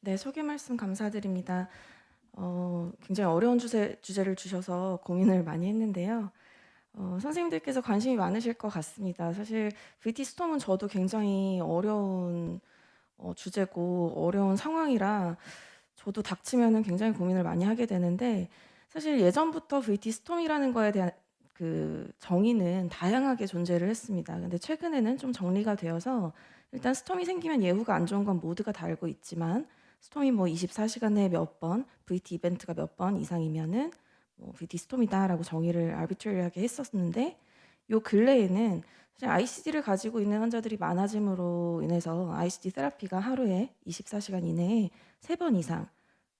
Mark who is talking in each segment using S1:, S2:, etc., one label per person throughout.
S1: 네, 소개 말씀 감사드립니다. 굉장히 어려운 주제를 주셔서 고민을 많이 했는데요. 선생님들께서 관심이 많으실 것 같습니다. 사실 VT 스톰은 저도 굉장히 어려운 주제고 어려운 상황이라 저도 닥치면은 굉장히 고민을 많이 하게 되는데, 사실 예전부터 VT 스톰이라는 거에 대한 그 정의는 다양하게 존재를 했습니다. 근데 최근에는 좀 정리가 되어서, 일단 스톰이 생기면 예후가 안 좋은 건 모두가 다 알고 있지만, 스톰이 뭐 24시간 내에 몇 번, VT 이벤트가 몇 번 이상이면은 뭐 VT 스톰이다라고 정의를 아비트리하게 했었는데, 요 근래에는 사실 ICD를 가지고 있는 환자들이 많아짐으로 인해서 ICD 테라피가 하루에 24시간 이내에 3번 이상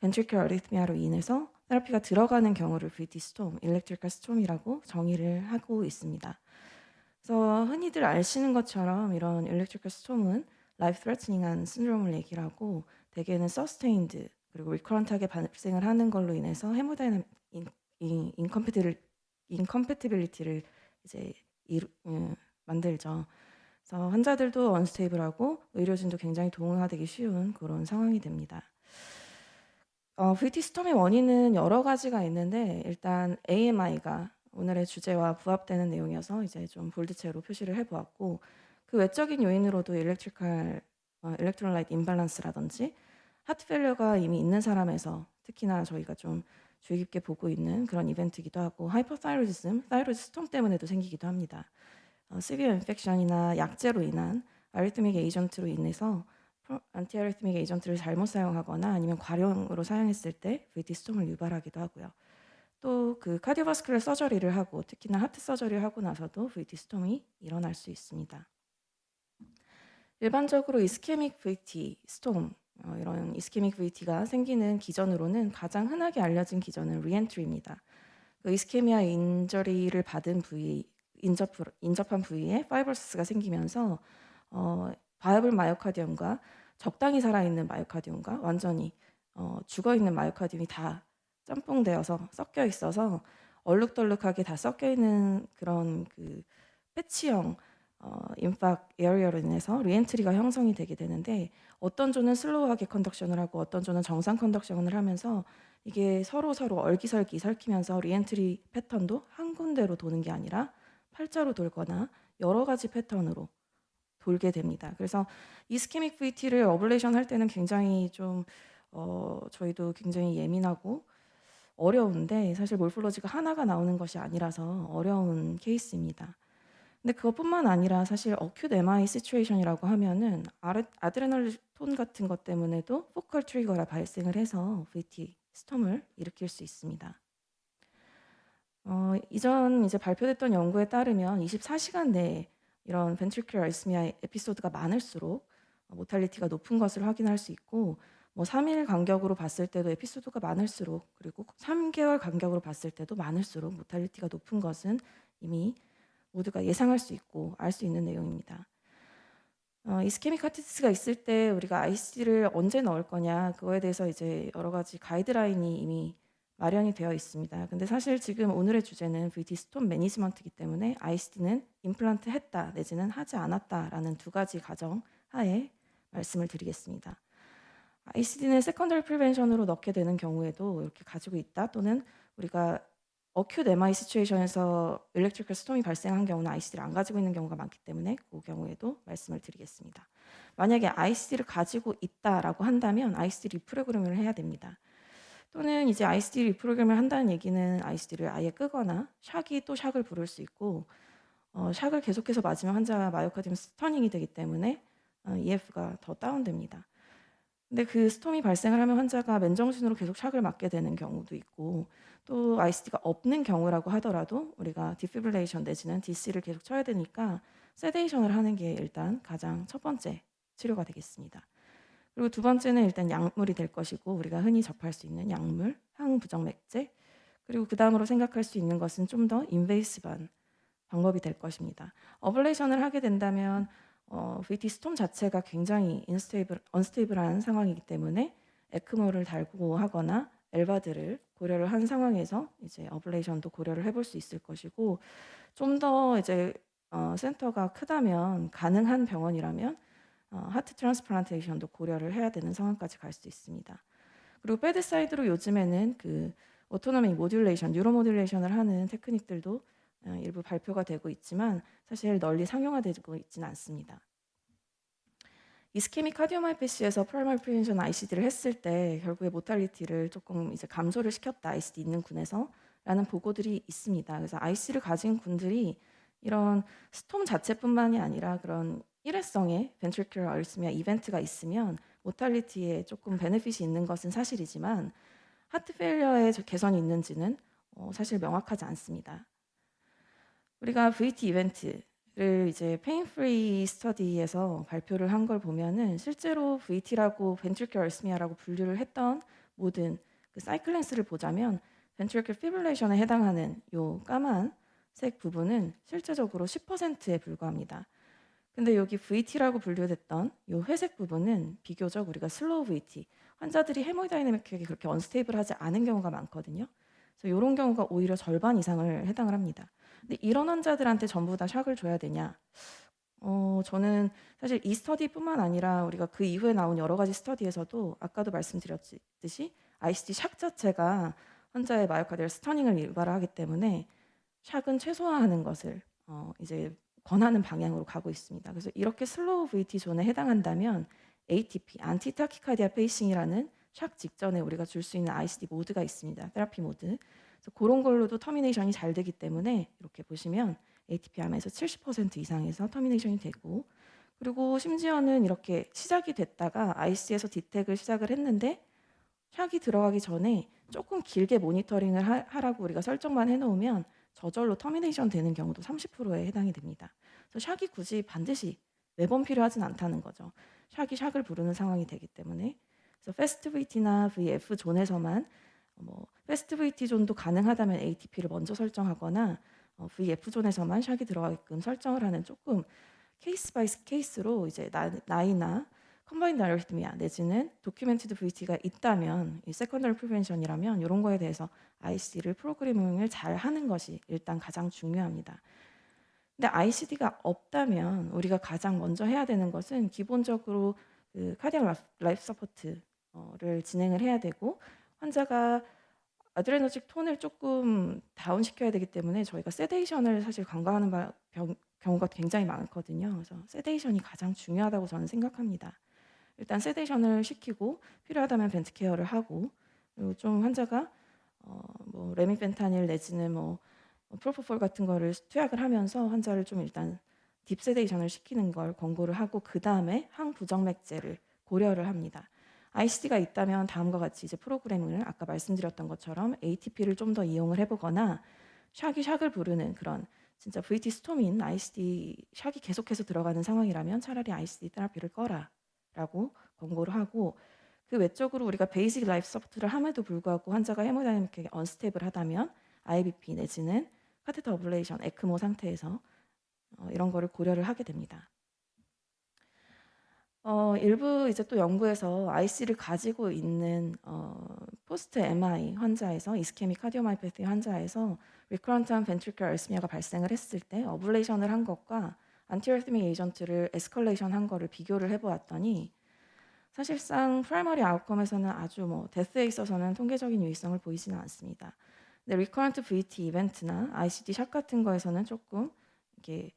S1: 벤트리큘 어리트미아로 인해서 테라피가 들어가는 경우를 VT 스톰, 일렉트리컬 스톰이라고 정의를 하고 있습니다. 그래서 흔히들 아시는 것처럼 이런 일렉트리컬 스톰은 라이프 트레트닝한 신드롬을 얘기를 하고, 대개는 서스테인드 그리고 리커런트하게 발생을 하는 걸로 인해서 헤모다이나믹 인컴패티빌리티를 이제 만들죠. 그래서 환자들도 언스테이블하고 의료진도 굉장히 동요되기 쉬운 그런 상황이 됩니다. VT 스톰의 원인은 여러 가지가 있는데, 일단 AMI가 오늘의 주제와 부합되는 내용이어서 이제 좀 볼드체로 표시를 해보았고, 그 외적인 요인으로도 일렉트롤라이트 임밸런스라든지 하트 페일러가 이미 있는 사람에서 특히나 저희가 좀 주의 깊게 보고 있는 그런 이벤트이기도 하고, 하이퍼타이로이디즘, 타이로이드 스톰 때문에도 생기기도 합니다. 시비어 인펙션이나 약제로 인한 아리트믹 에이전트로 인해서 안티아리트믹 에이전트를 잘못 사용하거나 아니면 과용으로 사용했을 때 VT 스톰을 유발하기도 하고요. 또 그 카디오바스큘러 서저리를 하고, 특히나 하트 서저리를 하고 나서도 VT 스톰이 일어날 수 있습니다. 일반적으로 이스케믹 VT 스톰, 이런 이스케믹 VT가 생기는 기전으로는 가장 흔하게 알려진 기전은 리엔트리입니다. 그 이스케미아 인저리를 받은 부위, 인접한 부위에 파이브러스가 생기면서 바이블 마이오카디움과 적당히 살아있는 마이오카디움과 완전히 죽어있는 마이오카디움이 다 짬뽕되어서 섞여 있어서 얼룩덜룩하게 다 섞여 있는 그런 그 패치형 인팍 에어리어로 인해서 리엔트리가 형성이 되게 되는데, 어떤 조는 슬로우하게 컨덕션을 하고 어떤 조는 정상 컨덕션을 하면서 이게 서로 얼기설기 설키면서 리엔트리 패턴도 한 군데로 도는 게 아니라 팔자로 돌거나 여러 가지 패턴으로 돌게 됩니다. 그래서 이스케믹 VT를 어블레이션 할 때는 굉장히 좀 저희도 굉장히 예민하고 어려운데, 사실 몰폴로지가 하나가 나오는 것이 아니라서 어려운 케이스입니다. 근데 그것뿐만 아니라 사실 어큐트 MI 시츄에이션이라고 하면은 아드레널 톤 같은 것 때문에도 포컬 트리거가 발생을 해서 VT 스톰을 일으킬 수 있습니다. 이전 이제 발표됐던 연구에 따르면 24시간 내에 이런 벤트리큘러 아리스미아 에피소드가 많을수록 모탈리티가 높은 것을 확인할 수 있고, 뭐 3일 간격으로 봤을 때도 에피소드가 많을수록, 그리고 3개월 간격으로 봤을 때도 많을수록 모탈리티가 높은 것은 이미 모두가 예상할 수 있고 알 수 있는 내용입니다. 이스케믹 하티스가 있을 때 우리가 IC를 언제 넣을 거냐, 그거에 대해서 이제 여러 가지 가이드라인이 이미 마련이 되어 있습니다. 근데 사실 지금 오늘의 주제는 VT 스톰 매니지먼트이기 때문에 ICD는 임플란트 했다 내지는 하지 않았다라는 두 가지 가정 하에 말씀을 드리겠습니다. ICD는 세컨더리 프리벤션으로 넣게 되는 경우에도 이렇게 가지고 있다, 또는 우리가 어큐트 MI 시츄에이션에서 일렉트리컬 스톰이 발생한 경우는 ICD를 안 가지고 있는 경우가 많기 때문에 그 경우에도 말씀을 드리겠습니다. 만약에 ICD를 가지고 있다라고 한다면 ICD 리프로그램을 해야 됩니다. 또는 이제 ICD 리프로그램을 한다는 얘기는 ICD를 아예 끄거나 샥이 또 샥을 부를 수 있고, 샥을 계속해서 맞으면 환자가 마이오카디움 스터닝이 되기 때문에 EF가 더 다운됩니다. 근데 그 스톰이 발생을 하면 환자가 맨정신으로 계속 샥을 맞게 되는 경우도 있고, 또 ICD가 없는 경우라고 하더라도 우리가 디피브릴레이션 내지는 DC를 계속 쳐야 되니까 세데이션을 하는 게 일단 가장 첫 번째 치료가 되겠습니다. 그리고 두 번째는 일단 약물이 될 것이고, 우리가 흔히 접할 수 있는 약물, 항부정맥제, 그리고 그 다음으로 생각할 수 있는 것은 좀 더 인베이시브한 방법이 될 것입니다. 어블레이션을 하게 된다면 VT 스톰 자체가 굉장히 언스테이블한 상황이기 때문에 에크모를 달고 하거나 엘바드를 고려를 한 상황에서 이제 어블레이션도 고려를 해볼 수 있을 것이고, 좀 더 이제 센터가 크다면, 가능한 병원이라면 하트 트랜스플란테이션도 고려를 해야 되는 상황까지 갈 수 있습니다. 그리고 배드 사이드로 요즘에는 그 오토노미 모듈레이션, 뉴로 모듈레이션을 하는 테크닉들도 일부 발표가 되고 있지만 사실 널리 상용화되고 있지는 않습니다. 이스케믹 카디오마이패시에서 프라이머리 프리벤션 ICD를 했을 때 결국에 모탈리티를 조금 이제 감소를 시켰다, ICD 있는 군에서라는 보고들이 있습니다. 그래서 IC를 가진 군들이 이런 스톰 자체뿐만이 아니라 그런 일회성의 벤트리큘러 아리스미아 이벤트가 있으면 모탈리티에 조금 베네핏이 있는 것은 사실이지만 하트 페일리어의 개선이 있는지는 사실 명확하지 않습니다. 우리가 VT 이벤트를 이제 페인 프리 스터디에서 발표를 한 걸 보면은 실제로 VT라고 벤트리큘러 아리스미아라고 분류를 했던 모든 그 사이클렌스를 보자면 벤트리큘러 피브릴레이션에 해당하는 요 까만색 부분은 실제적으로 10%에 불과합니다. 근데 여기 VT라고 분류됐던 요 회색 부분은 비교적 우리가 슬로우 VT, 환자들이 헤모다이내믹하게 그렇게 언스테이블하지 않은 경우가 많거든요. 그래서 이런 경우가 오히려 절반 이상을 해당을 합니다. 근데 이런 환자들한테 전부 다 샥을 줘야 되냐? 저는 사실 이 스터디뿐만 아니라 우리가 그 이후에 나온 여러 가지 스터디에서도 아까도 말씀드렸듯이 ICD 샥 자체가 환자의 마이오카디얼 스터닝을 유발하기 때문에 샥은 최소화하는 것을 이제 권하는 방향으로 가고 있습니다. 그래서 이렇게 슬로우 VT 존에 해당한다면 ATP, 안티타키카디아 페이싱이라는 샥 직전에 우리가 줄 수 있는 ICD 모드가 있습니다. 테라피 모드. 그래서 그런 걸로도 터미네이션이 잘 되기 때문에 이렇게 보시면 ATP 암에서 70% 이상에서 터미네이션이 되고, 그리고 심지어는 이렇게 시작이 됐다가 IC에서 디텍을 시작을 했는데 샥이 들어가기 전에 조금 길게 모니터링을 하라고 우리가 설정만 해놓으면 저절로 터미네이션 되는 경우도 30%에 해당이 됩니다. 그래서 샥이 굳이 반드시 매번 필요하진 않다는 거죠. 샥이 샥을 부르는 상황이 되기 때문에. 그래서 패스트 VT나 VF 존에서만 패스트 VT 존도 가능하다면 ATP를 먼저 설정하거나 VF 존에서만 샥이 들어가게끔 설정을 하는 조금 케이스 바이 케이스로 이제 나이나 컴바인드 아리스미아 내지는 도큐멘티드 VT가 있다면 이 세컨더리 프리벤션이라면 이런 거에 대해서 ICD를 프로그래밍을 잘 하는 것이 일단 가장 중요합니다. 근데 ICD가 없다면 우리가 가장 먼저 해야 되는 것은 기본적으로 그 카디악 라이프 서포트를 진행을 해야 되고, 환자가 아드레너직 톤을 조금 다운 시켜야 되기 때문에 저희가 세데이션을 사실 간과하는 경우가 굉장히 많거든요. 그래서 세데이션이 가장 중요하다고 저는 생각합니다. 일단 세데이션을 시키고 필요하다면 벤트 케어를 하고, 그리고 좀 환자가 레미펜타닐 내지는 프로포폴 같은 거를 투약을 하면서 환자를 좀 일단 딥 세데이션을 시키는 걸 권고를 하고 그 다음에 항부정맥제를 고려를 합니다. ICD가 있다면 다음과 같이 이제 프로그래밍을 아까 말씀드렸던 것처럼 ATP를 좀 더 이용을 해보거나 샥을 부르는 그런 진짜 VT 스톰인 ICD 샥이 계속해서 들어가는 상황이라면 차라리 ICD 테라피를 꺼라라고 권고를 하고, 그 외적으로 우리가 베이직 라이프 서포트를 함에도 불구하고 환자가 헤모다이내믹하게 언스테이블하다면 IBP 내지는 카테터 어블레이션, 에크모 상태에서 이런 거를 고려를 하게 됩니다. 일부 이제 또 연구에서 IC를 가지고 있는 포스트 MI 환자에서 이스케믹 카디오마이패티 환자에서 리커런트한 벤트리큘러 아리스미아가 발생을 했을 때 어블레이션을 한 것과 안티어리스믹 에이전트를 에스컬레이션 한 거를 비교를 해보았더니 사실상 프라이머리 아웃컴에서는 아주 데스에 있어서는 통계적인 유의성을 보이지는 않습니다. 근데 리커런트 VT 이벤트나 ICD 샷 같은 거에서는 조금 이게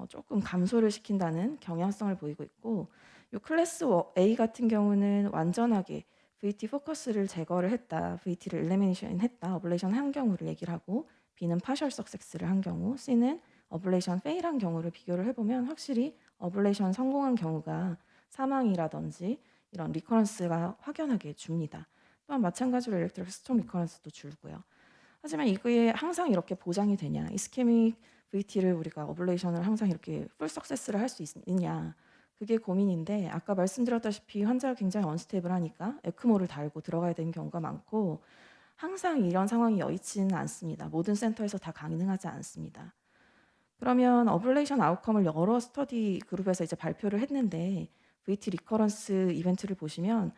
S1: 조금 감소를 시킨다는 경향성을 보이고 있고, 이 클래스 A 같은 경우는 완전하게 VT 포커스를 제거를 했다, VT를 일리미네이션 했다, 어블레이션 한 경우를 얘기를 하고, B는 파셜 석세스를 한 경우, C는 어블레이션 페일한 경우를 비교를 해보면 확실히 어블레이션 성공한 경우가 사망이라든지 이런 리커런스가 확연하게 줍니다. 또한 마찬가지로 일렉트릭 스톰 리커런스도 줄고요. 하지만 이게 항상 이렇게 보장이 되냐, 이스케믹 VT를 우리가 어블레이션을 항상 이렇게 풀 석세스를 할 수 있느냐, 그게 고민인데, 아까 말씀드렸다시피 환자가 굉장히 언스테이블하니까 에크모를 달고 들어가야 되는 경우가 많고 항상 이런 상황이 여의치는 않습니다. 모든 센터에서 다 가능하지 않습니다. 그러면 어블레이션 아웃컴을 여러 스터디 그룹에서 이제 발표를 했는데 VT 리커런스 이벤트를 보시면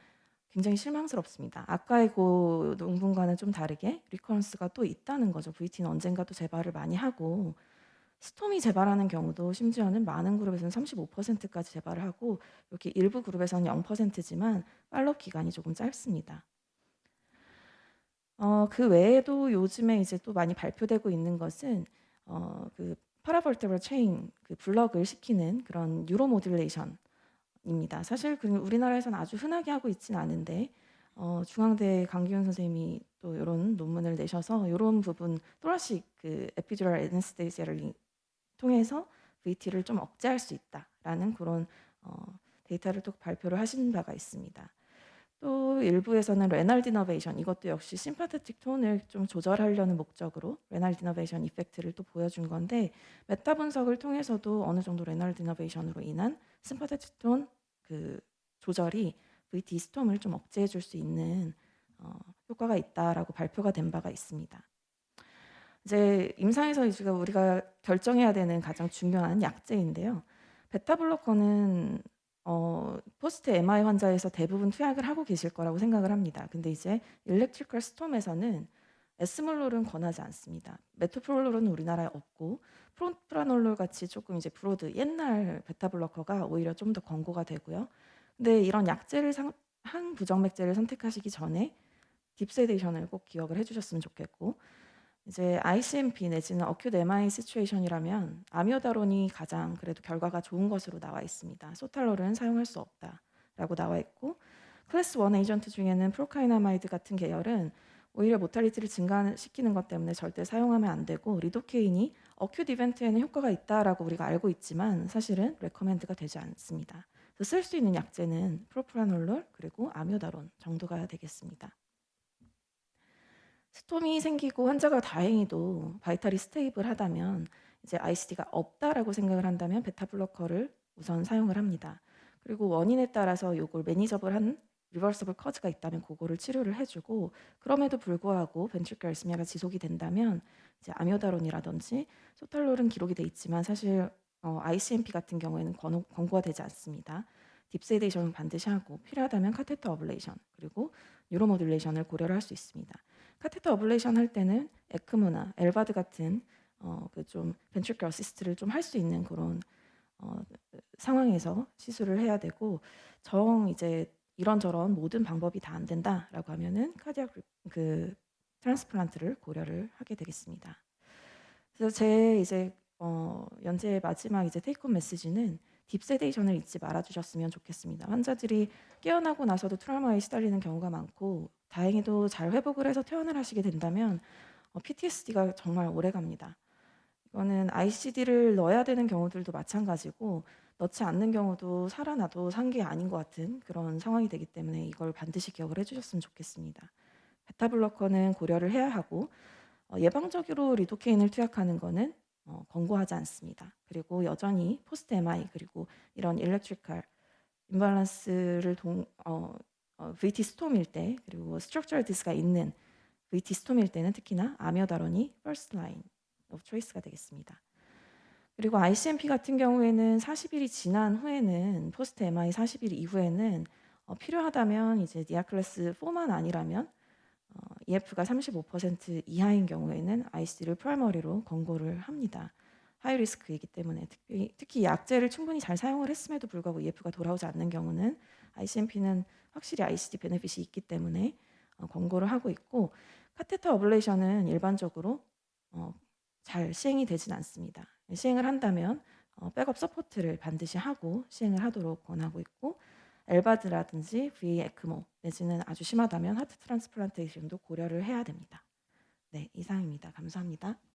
S1: 굉장히 실망스럽습니다. 아까의 그 논문과는 좀 다르게 리커런스가 또 있다는 거죠. VT는 언젠가 또 재발을 많이 하고, 스톰이 재발하는 경우도 심지어는 많은 그룹에서는 35%까지 재발을 하고 이렇게 일부 그룹에서는 0%지만 팔로업 기간이 조금 짧습니다. 그 외에도 요즘에 이제 또 많이 발표되고 있는 것은 그 파라볼테블 체인 그 블럭을 시키는 그런 뉴로 모듈레이션입니다. 사실 그 우리나라에서는 아주 흔하게 하고 있진 않은데 중앙대 강기훈 선생님이 또 이런 논문을 내셔서 이런 부분 토라식 그 에피듀랄 애네스테시아를 통해서 VT를 좀 억제할 수 있다라는 그런 데이터를 또 발표를 하신 바가 있습니다. 또 일부에서는 레날 디너베이션 이것도 역시 심파테틱 톤을 좀 조절하려는 목적으로 레날 디너베이션 이펙트를 또 보여준 건데 메타 분석을 통해서도 어느 정도 레날 디너베이션으로 인한 심파테틱 톤 그 조절이 VT 스톰을 좀 억제해 줄 수 있는 효과가 있다라고 발표가 된 바가 있습니다. 이제 임상에서 이제 우리가 결정해야 되는 가장 중요한 약제인데요. 베타 블로커는 포스트 MI 환자에서 대부분 투약을 하고 계실 거라고 생각을 합니다. 근데 이제 일렉트리컬 스톰에서는 에스몰롤은 권하지 않습니다. 메토프롤롤은 우리나라에 없고 프로프라놀롤 같이 조금 이제 브로드 옛날 베타 블로커가 오히려 좀 더 권고가 되고요. 근데 이런 약제를 항부정맥제를 선택하시기 전에 딥세데이션을 꼭 기억을 해주셨으면 좋겠고 이제 ICMP 내지는 어큐트 MI 시츄에이션이라면 아미오다론이 가장 그래도 결과가 좋은 것으로 나와 있습니다. 소탈롤은 사용할 수 없다라고 나와 있고 클래스 1 에이전트 중에는 프로카이나마이드 같은 계열은 오히려 모탈리티를 증가시키는 것 때문에 절대 사용하면 안 되고 리도케인이 어큐트 이벤트에는 효과가 있다라고 우리가 알고 있지만 사실은 레커멘드가 되지 않습니다. 쓸 수 있는 약제는 프로프라놀롤 그리고 아미오다론 정도가 되겠습니다. 스톰이 생기고 환자가 다행히도 바이탈이 스테이블하다면 이제 ICD가 없다라고 생각을 한다면 베타 블로커를 우선 사용을 합니다. 그리고 원인에 따라서 요걸 매니저블한 리버서블 커즈가 있다면 그거를 치료를 해주고 그럼에도 불구하고 벤트리클 알스미아가 지속이 된다면 이제 아미오다론이라든지 소탈롤은 기록이 돼 있지만 사실 ICMP 같은 경우에는 권고가 되지 않습니다. 딥세데이션은 반드시 하고 필요하다면 카테터 어블레이션 그리고 뉴로모듈레이션을 고려를 할 수 있습니다. 카테터 어블레이션 할 때는 에크모나 엘바드 같은 그 좀 벤트리클 어시스트를 좀 할 수 있는 그런 상황에서 시술을 해야 되고 이제 이런저런 모든 방법이 다 안 된다라고 하면은 카디악 그 트랜스플란트를 고려를 하게 되겠습니다. 그래서 제 이제 연재의 마지막 이제 테이크홈 메시지는 딥세데이션을 잊지 말아 주셨으면 좋겠습니다. 환자들이 깨어나고 나서도 트라우마에 시달리는 경우가 많고 다행히도 잘 회복을 해서 퇴원을 하시게 된다면 PTSD가 정말 오래 갑니다. 이거는 ICD를 넣어야 되는 경우들도 마찬가지고 넣지 않는 경우도 살아나도 산 게 아닌 것 같은 그런 상황이 되기 때문에 이걸 반드시 기억을 해주셨으면 좋겠습니다. 베타 블로커는 고려를 해야 하고 예방적으로 리도케인을 투약하는 거는 권고하지 않습니다. 그리고 여전히 포스트 MI 그리고 이런 일렉트리컬 임발란스를 VT 스톰일 때 그리고 스트럭처럴 디스가 있는 VT 스톰일 때는 특히나 아미오다론이 퍼스트 라인 오브 초이스가 되겠습니다. 그리고 ICMP 같은 경우에는 40일이 지난 후에는 포스트 MI 40일 이후에는 필요하다면 이제 디아클래스 4만 아니라면 EF가 35% 이하인 경우에는 ICD를 프라이머리로 권고를 합니다. 하이 리스크이기 때문에 특히 약제를 충분히 잘 사용을 했음에도 불구하고 EF가 돌아오지 않는 경우는 ICMP는 확실히 ICD 베네핏이 있기 때문에 권고를 하고 있고 카테터 어블레이션은 일반적으로 잘 시행이 되진 않습니다. 시행을 한다면 백업 서포트를 반드시 하고 시행을 하도록 권하고 있고 엘바드라든지 VA 에크모 내지는 아주 심하다면 하트 트랜스플란테이션도 고려를 해야 됩니다. 네, 이상입니다. 감사합니다.